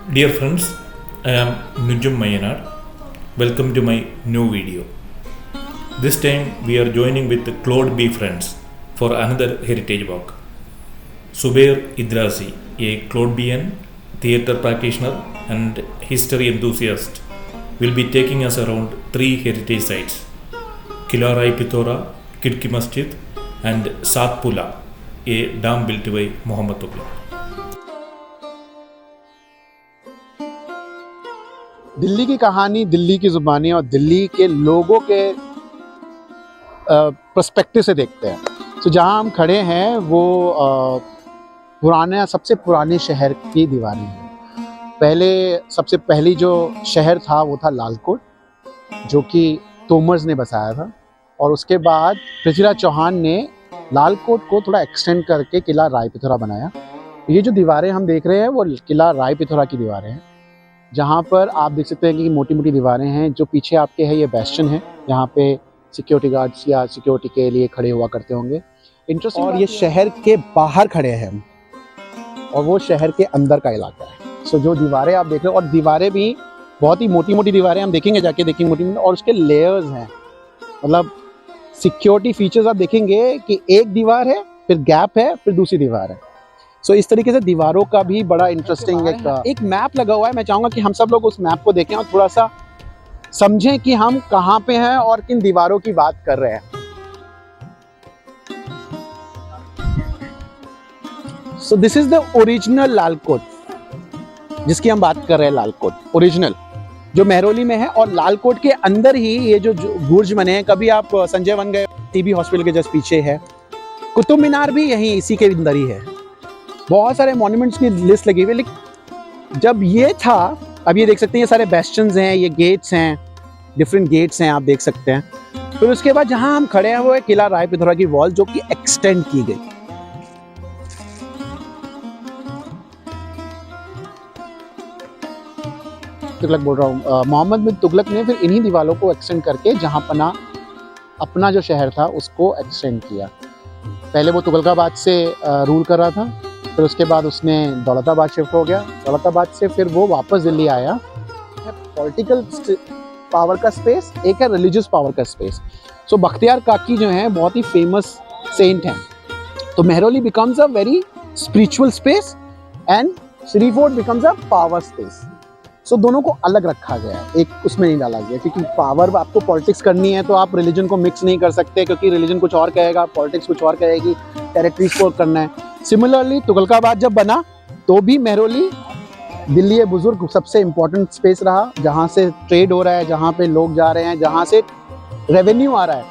Dear friends, I am Nujum Mayanar. Welcome to my new video. This time we are joining with Claude B. Friends for another heritage walk. Subair Idrasi, a Claudian theatre practitioner and history enthusiast, will be taking us around 3 heritage sites: Kila Rai Pithora, Kidki Masjid, and Satpula, a dam built by Muhammad Tughlaq. Delhi की कहानी, दिल्ली की ज़ुबानी और दिल्ली के लोगों के perspective से देखते हैं। तो जहाँ हम खड़े हैं वो सबसे पुराने शहर की दीवारें हैं। पहले सबसे पहली जो शहर था वो था लालकोट, जो कि तोमर्स ने बसाया था, और उसके बाद पृथ्वीराज चौहान ने लालकोट को थोड़ा एक्सटेंड करके किला राय पिथौरा बनाया। ये जो दीवारें हम देख रहे हैं वो किला राय पिथौरा की दीवारें हैं, जहाँ पर आप देख सकते हैं कि मोटी मोटी दीवारें हैं। जो पीछे आपके है ये बेस्टन है, यहाँ पे सिक्योरिटी गार्ड्स या सिक्योरिटी के लिए खड़े हुआ करते होंगे। इंटरेस्टिंग। और ये शहर के बाहर खड़े हैं हम, और वो शहर के अंदर का इलाका है। सो जो दीवारें आप देख रहे हो, और दीवारें भी बहुत ही मोटी मोटी दीवारें, हम देखेंगे जाके देखेंगे मोटी मोटी, और उसके लेयर्स हैं। मतलब सिक्योरिटी फीचर्स आप देखेंगे कि एक दीवार है, फिर गैप है, फिर दूसरी दीवार है। सो इस तरीके से दीवारों का भी बड़ा इंटरेस्टिंग एक मैप लगा हुआ है। मैं चाहूँगा कि हम सब लोग उस मैप को देखें और थोड़ा सा समझें कि हम कहाँ पे हैं और किन दीवारों की बात कर रहे हैं। So this is the original Lalkot, जिसकी हम बात कर रहे हैं। लालकोट ओरिजिनल जो मेहरौली में है, और लालकोट के अंदर ही ये जो बुर्ज बने हैं। कभी आप संजय वन गए, टीबी हॉस्पिटल के जस्ट पीछे है। कुतुब मीनार भी यहीं इसी के अंदर ही है। बहुत सारे मॉन्यूमेंट्स की लिस्ट लगी हुई है। लेकिन जब ये था, अब ये देख सकते हैं, ये सारे बेस्टन्स हैं, ये गेट्स हैं, डिफरेंट गेट्स हैं, आप देख सकते हैं। फिर उसके बाद जहां हम खड़े हैं वो है किला राय पिथौरा की वॉल, जो कि एक्सटेंड की गई। तुगलक बोल रहा हूँ, मोहम्मद बिन तुगलक ने फिर इन्हीं दीवारों को एक्सटेंड करके जहां पना अपना जो शहर था उसको एक्सटेंड किया। पहले वो तुगलकाबाद से रूल कर रहा था, फिर उसके बाद उसने दौलताबाद शिफ्ट हो गया। दौलताबाद से फिर वो वापस दिल्ली आया। पॉलिटिकल पावर का स्पेस, एक है रिलीजियस पावर का स्पेस। सो बख्तियार काकी जो हैं बहुत ही फेमस सेंट हैं। तो Mehrauli becomes a very spiritual space and Siri fort becomes a power space. So दोनों को अलग रखा गया है, एक उसमें नहीं डाला गया, क्योंकि पावर आपको पॉलिटिक्स करनी है तो आप रिलीजन को मिक्स नहीं कर सकते, क्योंकि रिलीजन कुछ और कहेगा, पॉलिटिक्स कुछ और कहेगी, टेरिटरीज को करना है। सिमिलरली तुगलकाबाद जब बना तो भी मेहरौली दिल्ली बुजुर्ग सबसे इम्पोर्टेंट स्पेस रहा, जहाँ से ट्रेड हो रहा है, जहाँ पे लोग जा रहे हैं, जहाँ से रेवेन्यू आ रहा है।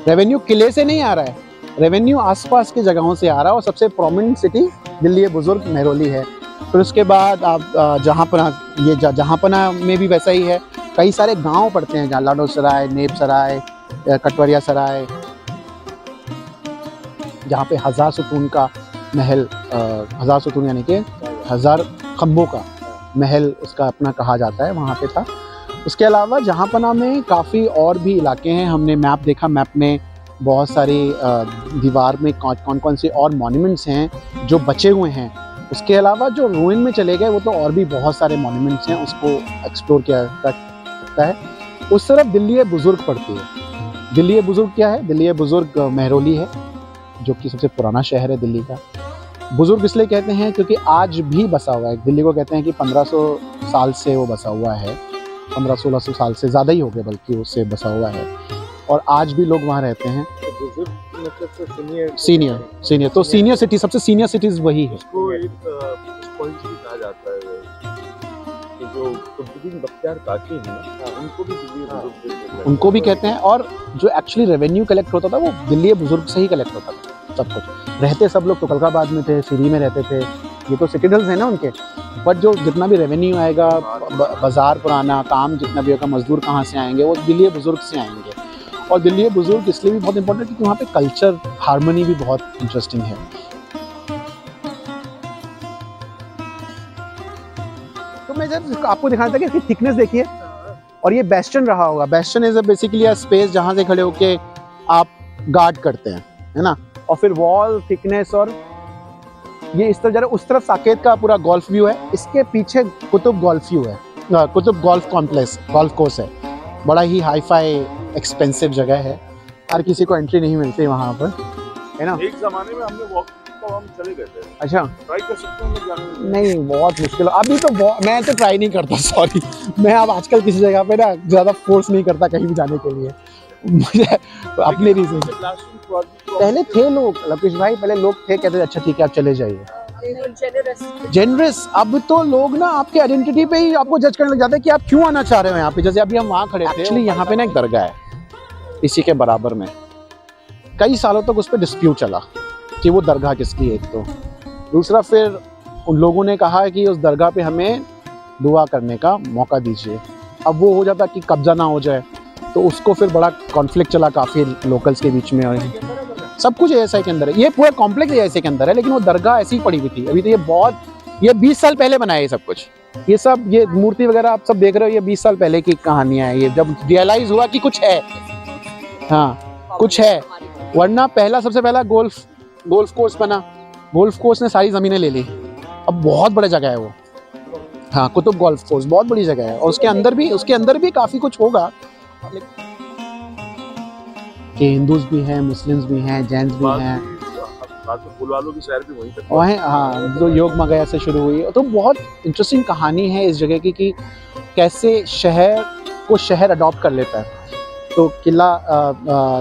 रेवेन्यू किले से नहीं आ रहा है, रेवेन्यू आसपास की जगहों से आ रहा है, और सबसे प्रोमिनेंट सिटी दिल्ली बुजुर्ग मेहरौली है। फिर उसके बाद आप जहाँपना, ये जहाँपना में भी वैसा ही है। कई सारे गांव पड़ते हैं जहाँ, लाडो सराय, नेब सराय, कटवरिया सराय, जहाँ पे 1000 सुतून का महल, 1000 सुतून यानी कि 1000 खम्भों का महल उसका अपना कहा जाता है, वहाँ पे था। उसके अलावा जहाँपना में काफ़ी और भी इलाके हैं। हमने मैप देखा, मैप में बहुत सारी दीवार में कौन कौन से और मॉन्यूमेंट्स हैं जो बचे हुए हैं। उसके अलावा जो रूइन में चले गए वो तो और भी बहुत सारे मॉन्यूमेंट्स हैं, उसको एक्सप्लोर किया जा सकता है। उस तरफ दिल्ली बुजुर्ग पड़ती है। दिल्ली बुजुर्ग क्या है? दिल्ली बुजुर्ग मेहरौली है, जो कि सबसे पुराना शहर है दिल्ली का। बुजुर्ग इसलिए कहते हैं क्योंकि आज भी बसा हुआ है। दिल्ली को कहते हैं कि 1500 साल से वो बसा हुआ है, 1500-1600 साल से ज़्यादा ही हो गए बल्कि उससे बसा हुआ है, और आज भी लोग वहाँ रहते हैं। सीनियर तो सीनियर सिटी, सबसे सीनियर सिटीज वही है। उसको एक पॉइंट भी कहा जाता है कि जो कुतुबुद्दीन बख्तियार काकी हैं, उनको भी दिल्ली बुजुर्ग, उनको भी कहते हैं। और जो एक्चुअली रेवेन्यू कलेक्ट होता था वो दिल्ली बुजुर्ग से ही कलेक्ट होता था। सब कुछ रहते सब लोग तुगलकाबाद में थे, सीरी में रहते थे, ये तो सिटीजन्स हैं ना उनके। बट जो जितना भी रेवेन्यू आएगा, बाजार पुराना, काम जितना भी होगा, मजदूर कहाँ से आएंगे, वो दिल्ली बुजुर्ग से आएंगे। और दिल्ली बुजुर्ग इसलिए भी बहुत इंपॉर्टेंट है क्योंकि वहाँ पे कल्चर हार्मनी भी बहुत इंटरेस्टिंग है। तो मैं जब आपको दिखाना था कि इसकी थिकनेस देखिए, और ये बेस्टन रहा होगा। बेस्टन इज बेसिकली अ स्पेस जहाँ से खड़े होके आप गार्ड करते हैं, है ना। और फिर वॉल थिकनेस और ये इस तरफ जा रहा है, उस तरफ साकेत का पूरा गोल्फ व्यू है, इसके पीछे कुतुब गोल्फ व्यू है, Qutub golf complex golf course है। बड़ा ही हाई फाई एक्सपेंसिव जगह है, हर किसी को एंट्री नहीं मिलती वहाँ पर, है ना। एक जमाने में हमने वॉक तो हम चले गए थे। अच्छा, ट्राई कर सकते हैं जाने में? नहीं बहुत मुश्किल अभी तो मैं तो ट्राई नहीं करता, सॉरी। मैं अब आजकल किसी जगह पे ना ज़्यादा फोर्स नहीं करता कहीं भी जाने के लिए, मुझे अपने रीजन। पहले थे लोग, लकेश भाई, पहले लोग थे, कहते थे अच्छा ठीक है आप चले जाइए, जेनरस। अब तो लोग ना आपके आइडेंटिटी पे ही आपको जज करने लग जाते हैं कि आप क्यों आना चाह रहे हो यहाँ पे। जैसे अभी हम वहाँ खड़े थे, एक्चुअली यहाँ पे ना एक दरगाह है इसी के बराबर में, कई सालों तक उस पर डिस्प्यूट चला कि वो दरगाह किसकी है। एक तो दूसरा, फिर उन लोगों ने कहा कि उस दरगाह पे हमें दुआ करने का मौका दीजिए। अब वो हो जाता कि कब्जा ना हो जाए, तो उसको फिर बड़ा कॉन्फ्लिक्ट चला काफ़ी लोकल्स के बीच में। और सब कुछ एएसआई के अंदर है, ये पूरा कॉम्प्लेक्स एएसआई के अंदर है, लेकिन वो दरगाह ऐसी ही पड़ी हुई थी। अभी तो ये 20 साल पहले बनाया ये सब कुछ, ये मूर्ति वगैरह आप सब देख रहे हो, ये 20 साल पहले की कहानियाँ हैं। ये जब रियलाइज हुआ कि कुछ है, हाँ कुछ है, वरना सबसे पहला गोल्फ कोर्स बना, गोल्फ कोर्स ने सारी ज़मीनें ले ली। अब बहुत बड़ा जगह है वो, हाँ कुतुब गोल्फ कोर्स बहुत बड़ी जगह है, और उसके अंदर भी काफ़ी कुछ होगा कि हिंदूज भी हैं, मुस्लिम्स भी हैं, जैन्स भी हैं, फूल वालों की शहर भी वहीं तक वहीं, हाँ जो योग मगया से शुरू हुई। तो बहुत इंटरेस्टिंग कहानी है इस जगह की कि कैसे शहर अडॉप्ट कर लेता है। तो किला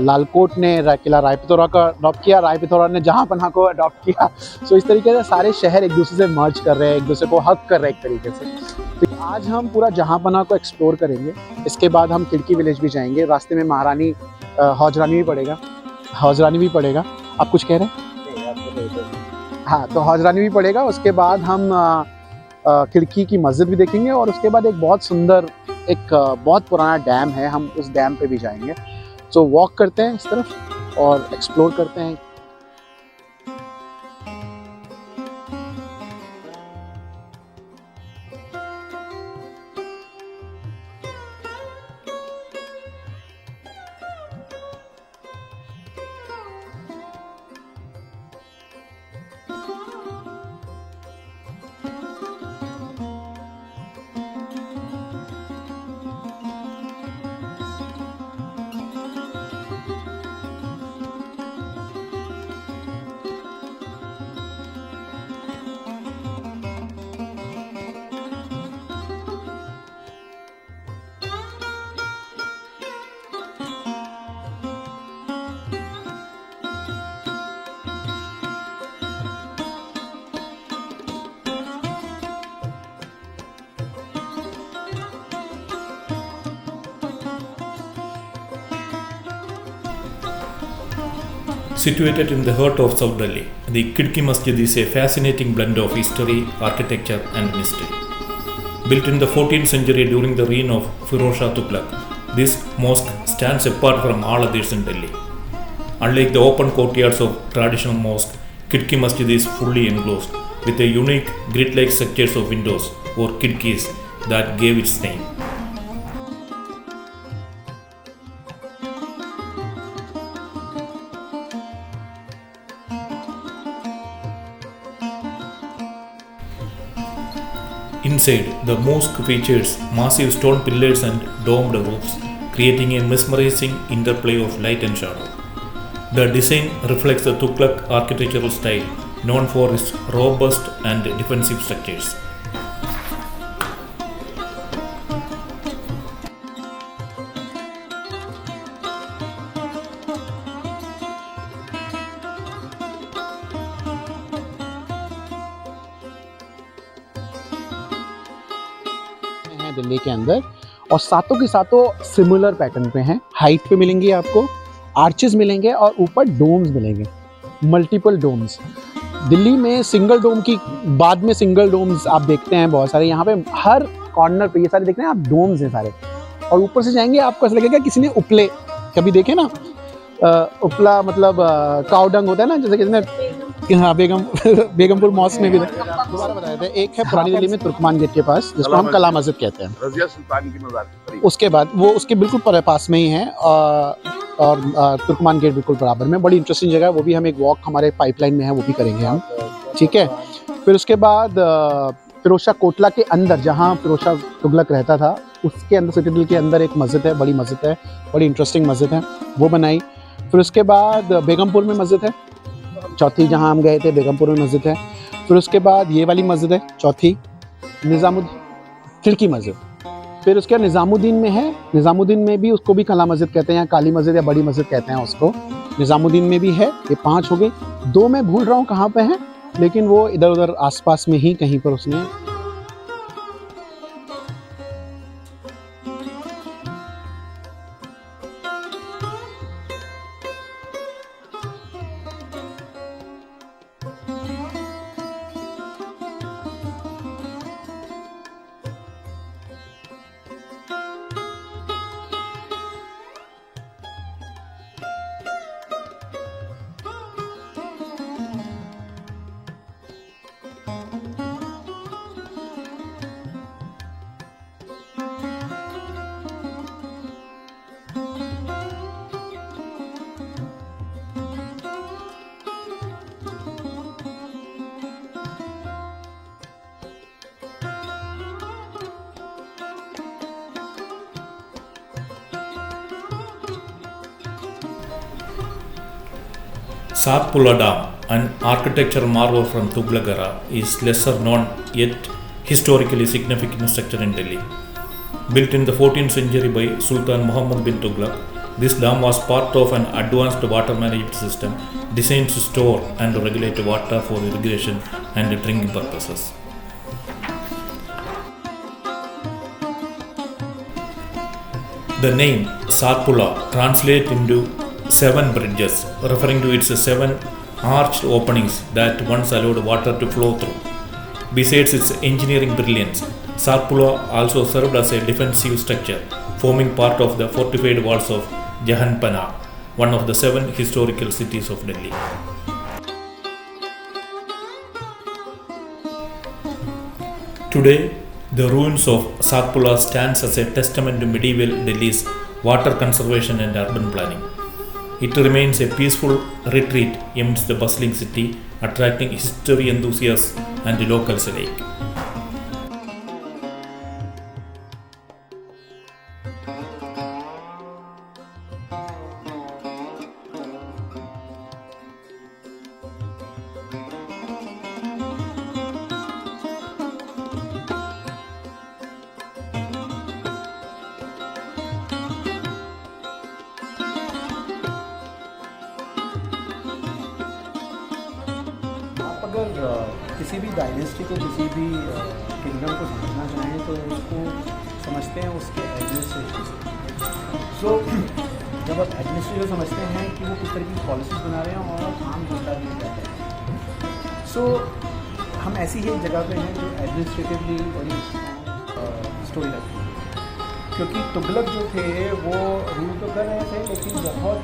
लालकोट ने किला राय पिथौरा का अडॉप्ट किया, राय पिथौरा ने जहाँ पनाह को अडॉप्ट किया। सो इस तरीके से सारे शहर एक दूसरे से मर्ज कर रहे हैं, एक दूसरे को हक कर रहे हैं एक तरीके से। तो आज हम पूरा जहाँ पनाह को एक्सप्लोर करेंगे, इसके बाद हम खिड़की विलेज भी जाएंगे, रास्ते में महारानी हौजरानी भी पड़ेगा। आप कुछ कह रहे हैं? हाँ, तो हौजरानी भी पड़ेगा। उसके बाद हम खिड़की की मस्जिद भी देखेंगे, और उसके बाद एक बहुत सुंदर, एक बहुत पुराना डैम है, हम उस डैम पे भी जाएंगे। सो वॉक करते हैं इस तरफ और एक्सप्लोर करते हैं। Situated in the heart of South Delhi, the Khidki Masjid is a fascinating blend of history, architecture and mystery. Built in the 14th century during the reign of Firoz Shah Tughlaq, this mosque stands apart from all others in Delhi. Unlike the open courtyards of traditional mosque, Khidki Masjid is fully enclosed with a unique grid-like structures of windows or khidkis that gave its name. Inside, the mosque features massive stone pillars and domed roofs, creating a mesmerizing interplay of light and shadow. The design reflects the Tughlaq architectural style, known for its robust and defensive structures. Delhi के अंदर, और सातों के सातों similar pattern पे हैं। Height पे मिलेंगे आपको, आर्चेस मिलेंगे, और ऊपर डोम्स मिलेंगे, मल्टीपल डोम्स। दिल्ली में सिंगल डोम की बाद में सिंगल डोम्स आप देखते हैं बहुत सारे, यहाँ पे हर कॉर्नर पे ये सारे देखते हैं आप, डोम्स हैं सारे। और ऊपर से जाएंगे आपको ऐसा लगेगा किसी ने उपले, कभी देखे ना उपला, मतलब काउडंग होता है ना, जैसे किसी ने, हाँ बेगमपुर मॉस्क में भी दोबारा बताए थे। एक है पुरानी दिल्ली में तुर्कमान गेट के पास, जिसको हम कला मस्जिद कहते हैं, रज़िया सुल्तान की मज़ार। उसके बाद वो उसके बिल्कुल पास में ही है। और तुर्कमान गेट बिल्कुल बराबर में, बड़ी इंटरेस्टिंग जगह है। वो भी हम एक वॉक हमारे पाइपलाइन में है, वो भी करेंगे हम, ठीक है। फिर उसके बाद फिरोजशाह कोटला के अंदर, जहाँ फिरोजशाह तुगलक रहता था, उसके अंदर सिटीडल के अंदर एक मस्जिद है, बड़ी मस्जिद है, बड़ी इंटरेस्टिंग मस्जिद है, वो बनाई। फिर उसके बाद बेगमपुर में मस्जिद है, चौथी जहाँ हम गए थे बेगमपुर में मस्जिद है। फिर उसके बाद ये वाली मस्जिद है चौथी, निज़ामुद्दीन खिड़की मस्जिद। फिर उसके बाद निज़ामुद्दीन में है, निज़ामुद्दीन में भी उसको भी कला मस्जिद कहते हैं, या काली मस्जिद या बड़ी मस्जिद कहते हैं उसको, निज़ामुद्दीन में भी है। ये 5 हो गई। 2 मैं भूल रहा हूँ कहाँ पे है, लेकिन वो इधर उधर आसपास में ही कहीं पर उसने Satpura Dam, an architectural marvel from Tughlaq era, is lesser known yet historically significant structure in Delhi. Built in the 14th century by Sultan Muhammad bin Tughlaq, this dam was part of an advanced water management system designed to store and regulate water for irrigation and drinking purposes. The name Satpura translates into 7 bridges, referring to its 7 arched openings that once allowed water to flow through. Besides its engineering brilliance, Satpura also served as a defensive structure, forming part of the fortified walls of Jahanpana, one of the 7 historical cities of Delhi. Today, the ruins of Satpura stands as a testament to medieval Delhi's water conservation and urban planning. It remains a peaceful retreat amidst the bustling city, attracting history enthusiasts and locals alike. अगर किसी भी dynasty को, किसी भी kingdom को समझना चाहें तो उसको समझते हैं उसके एडमिनिस्ट्रेशन से। सो जब आप एडमिनिस्ट्रेशन समझते हैं कि वो किस तरह की पॉलिसीज बना रहे हैं और आम जनता भी कहते हैं। सो हम ऐसी ही एक जगह पे हैं जो एडमिनिस्ट्रेटिवली बड़ी स्टोरी लगती है, क्योंकि तुगलक जो थे वो रूल तो कर रहे थे लेकिन बहुत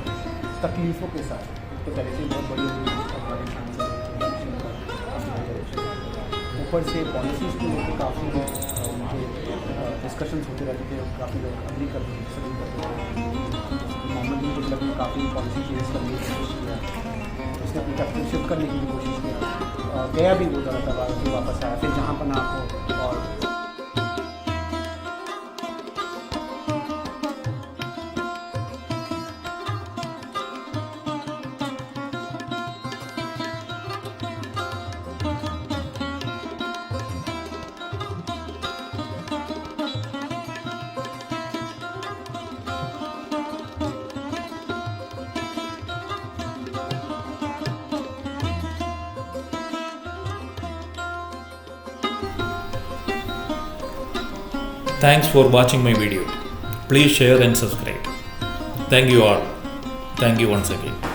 तकलीफ़ों के साथ। तो पहले से बहुत बड़ी ऊपर से पॉलिसीज़ को लेकर काफ़ी उनके डिस्कशंस होते रहते थे, काफ़ी लोग अग्री करते थे। मोहम्मद बिन तुगलक ने काफ़ी पॉलिसी चेंज करने की कोशिश किया, उसने अपनी कैपिटल शिफ्ट करने की भी कोशिश किया, गया भी वो ज़्यादा तबाह फिर वापस आया, फिर जहाँ पनाह हो। और Thanks for watching my video. Please share and subscribe. Thank you all. Thank you once again.